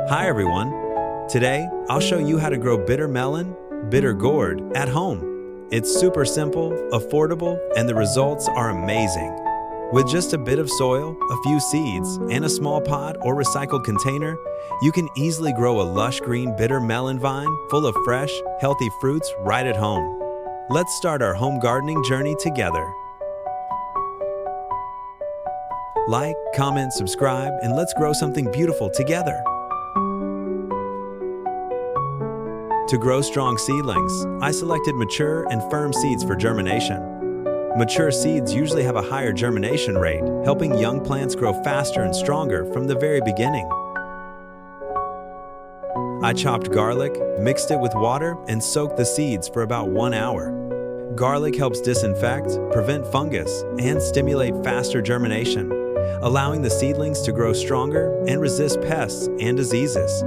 Hi everyone! Today, I'll show you how to grow bitter melon, bitter gourd, at home. It's super simple, affordable, and the results are amazing. With just a bit of soil, a few seeds, and a small pot or recycled container, you can easily grow a lush green bitter melon vine full of fresh, healthy fruits right at home. Let's start our home gardening journey together. Like, comment, subscribe, and let's grow something beautiful together. To grow strong seedlings, I selected mature and firm seeds for germination. Mature seeds usually have a higher germination rate, helping young plants grow faster and stronger from the very beginning. I chopped garlic, mixed it with water, and soaked the seeds for about 1 hour. Garlic helps disinfect, prevent fungus, and stimulate faster germination, allowing the seedlings to grow stronger and resist pests and diseases.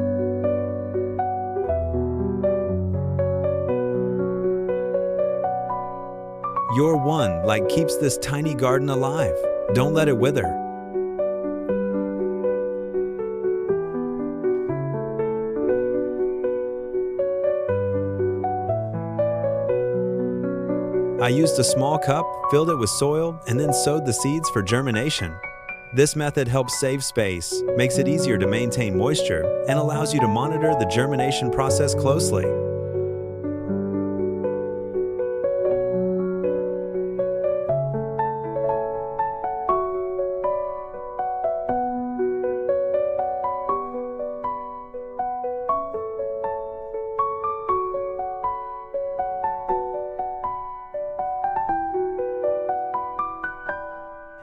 Your one light keeps this tiny garden alive. Don't let it wither. I used a small cup, filled it with soil, and then sowed the seeds for germination. This method helps save space, makes it easier to maintain moisture, and allows you to monitor the germination process closely.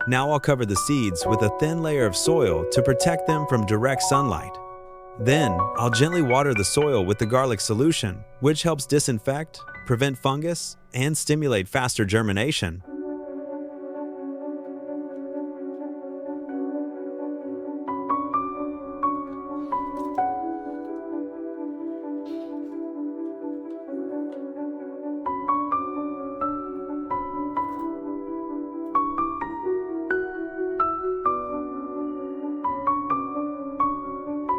Now I'll cover the seeds with a thin layer of soil to protect them from direct sunlight. Then, I'll gently water the soil with the garlic solution, which helps disinfect, prevent fungus, and stimulate faster germination.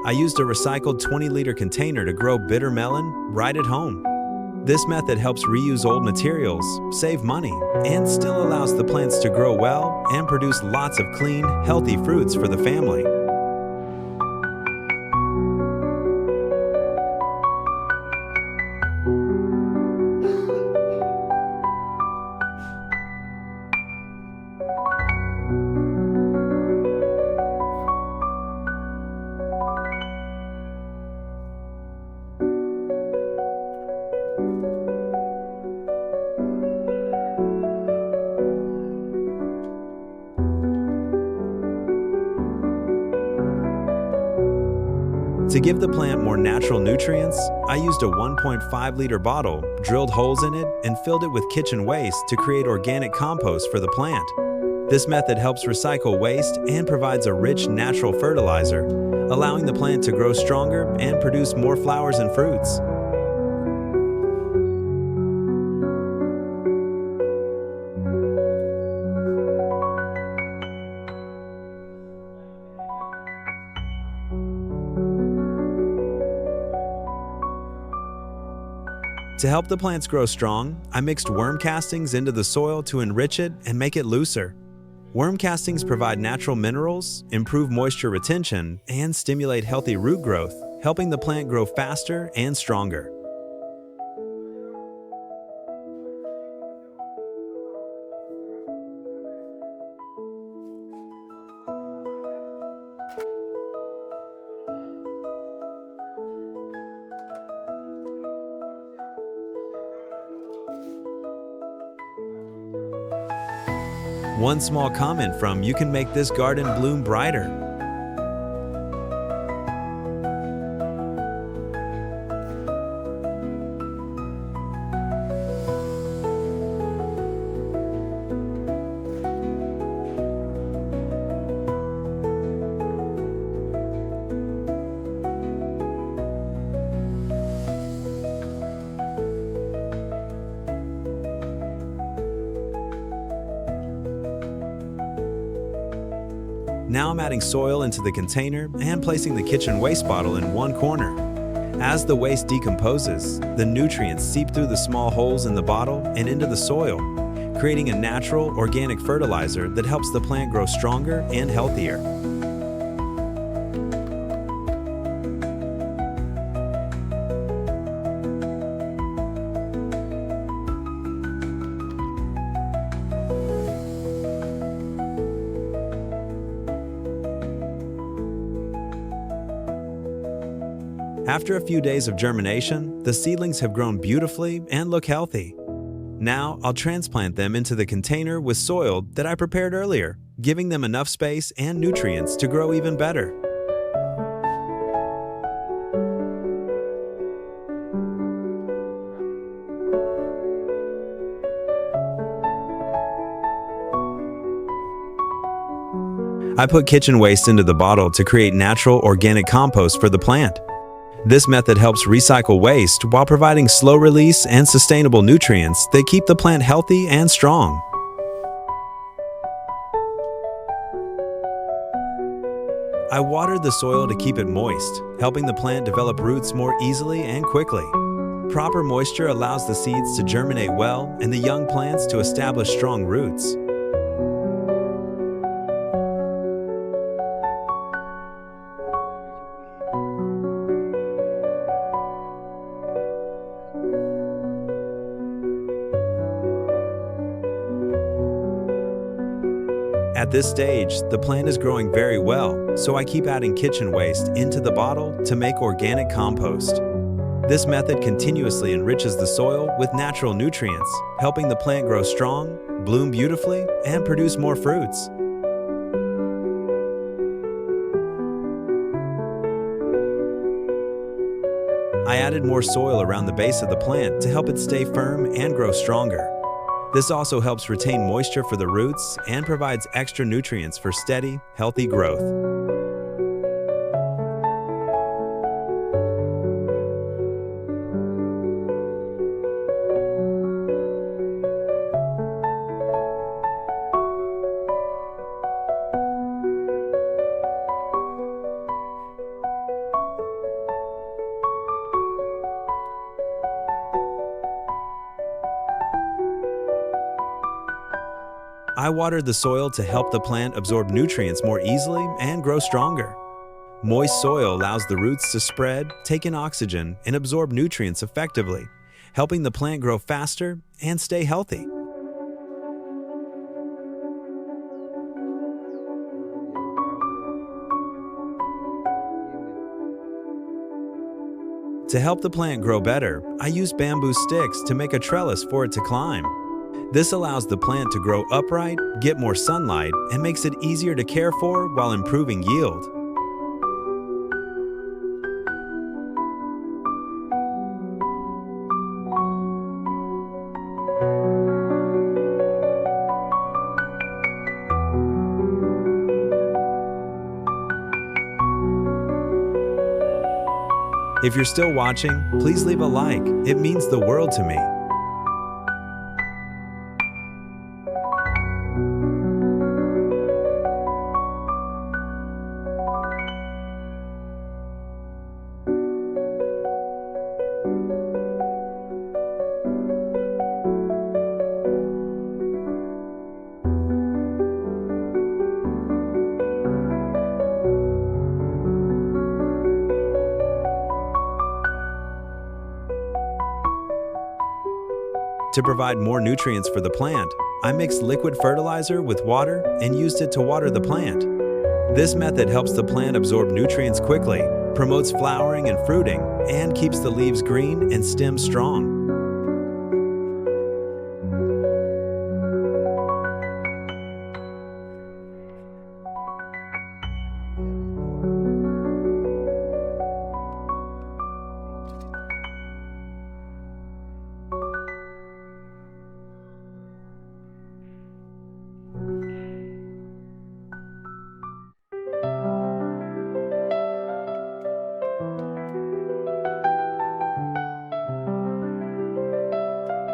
I used a recycled 20-liter container to grow bitter melon right at home. This method helps reuse old materials, save money, and still allows the plants to grow well and produce lots of clean, healthy fruits for the family. To give the plant more natural nutrients, I used a 1.5-liter bottle, drilled holes in it, and filled it with kitchen waste to create organic compost for the plant. This method helps recycle waste and provides a rich natural fertilizer, allowing the plant to grow stronger and produce more flowers and fruits. To help the plants grow strong, I mixed worm castings into the soil to enrich it and make it looser. Worm castings provide natural minerals, improve moisture retention, and stimulate healthy root growth, helping the plant grow faster and stronger. One small comment from you can make this garden bloom brighter. Now I'm adding soil into the container and placing the kitchen waste bottle in one corner. As the waste decomposes, the nutrients seep through the small holes in the bottle and into the soil, creating a natural, organic fertilizer that helps the plant grow stronger and healthier. After a few days of germination, the seedlings have grown beautifully and look healthy. Now, I'll transplant them into the container with soil that I prepared earlier, giving them enough space and nutrients to grow even better. I put kitchen waste into the bottle to create natural organic compost for the plant. This method helps recycle waste while providing slow release and sustainable nutrients that keep the plant healthy and strong. I watered the soil to keep it moist, helping the plant develop roots more easily and quickly. Proper moisture allows the seeds to germinate well and the young plants to establish strong roots. At this stage, the plant is growing very well, so I keep adding kitchen waste into the bottle to make organic compost. This method continuously enriches the soil with natural nutrients, helping the plant grow strong, bloom beautifully, and produce more fruits. I added more soil around the base of the plant to help it stay firm and grow stronger. This also helps retain moisture for the roots and provides extra nutrients for steady, healthy growth. I watered the soil to help the plant absorb nutrients more easily and grow stronger. Moist soil allows the roots to spread, take in oxygen, and absorb nutrients effectively, helping the plant grow faster and stay healthy. To help the plant grow better, I use bamboo sticks to make a trellis for it to climb. This allows the plant to grow upright, get more sunlight, and makes it easier to care for while improving yield. If you're still watching, please leave a like. It means the world to me. To provide more nutrients for the plant, I mixed liquid fertilizer with water and used it to water the plant. This method helps the plant absorb nutrients quickly, promotes flowering and fruiting, and keeps the leaves green and stems strong.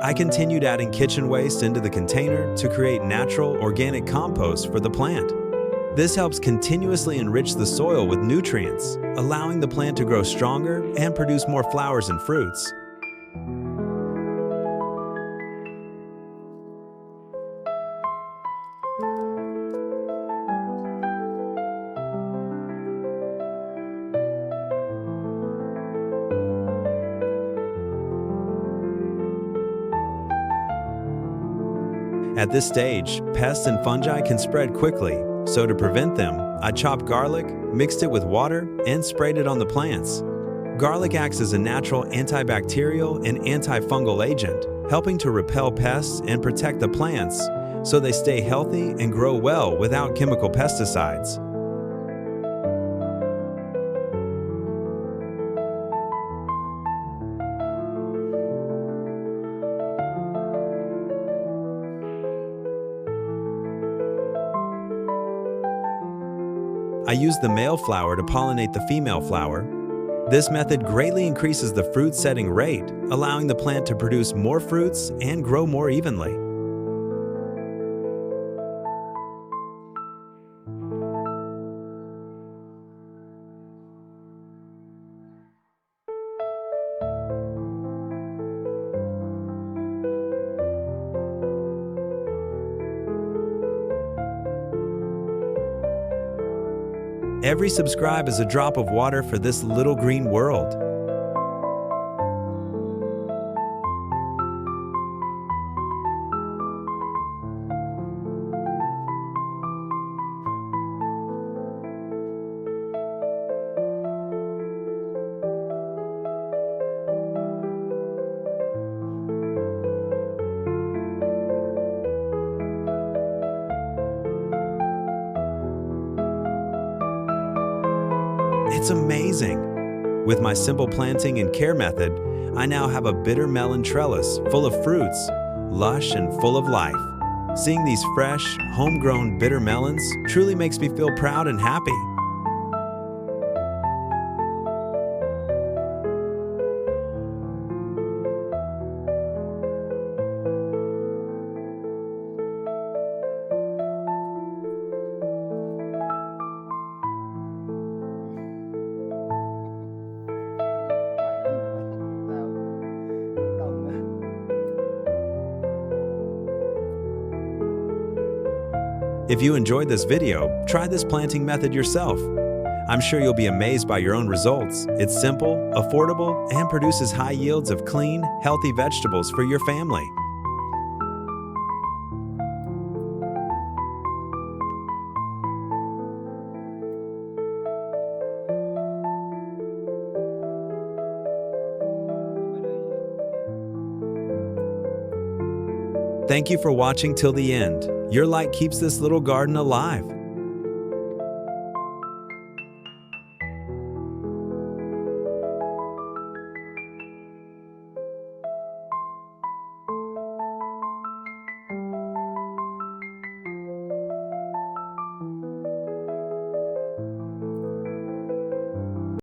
I continued adding kitchen waste into the container to create natural, organic compost for the plant. This helps continuously enrich the soil with nutrients, allowing the plant to grow stronger and produce more flowers and fruits. At this stage, pests and fungi can spread quickly, so to prevent them, I chopped garlic, mixed it with water, and sprayed it on the plants. Garlic acts as a natural antibacterial and antifungal agent, helping to repel pests and protect the plants so they stay healthy and grow well without chemical pesticides. I use the male flower to pollinate the female flower. This method greatly increases the fruit-setting rate, allowing the plant to produce more fruits and grow more evenly. Every subscribe is a drop of water for this little green world. It's amazing! With my simple planting and care method, I now have a bitter melon trellis full of fruits, lush and full of life. Seeing these fresh, homegrown bitter melons truly makes me feel proud and happy. If you enjoyed this video, try this planting method yourself. I'm sure you'll be amazed by your own results. It's simple, affordable, and produces high yields of clean, healthy vegetables for your family. Thank you for watching till the end. Your light keeps this little garden alive.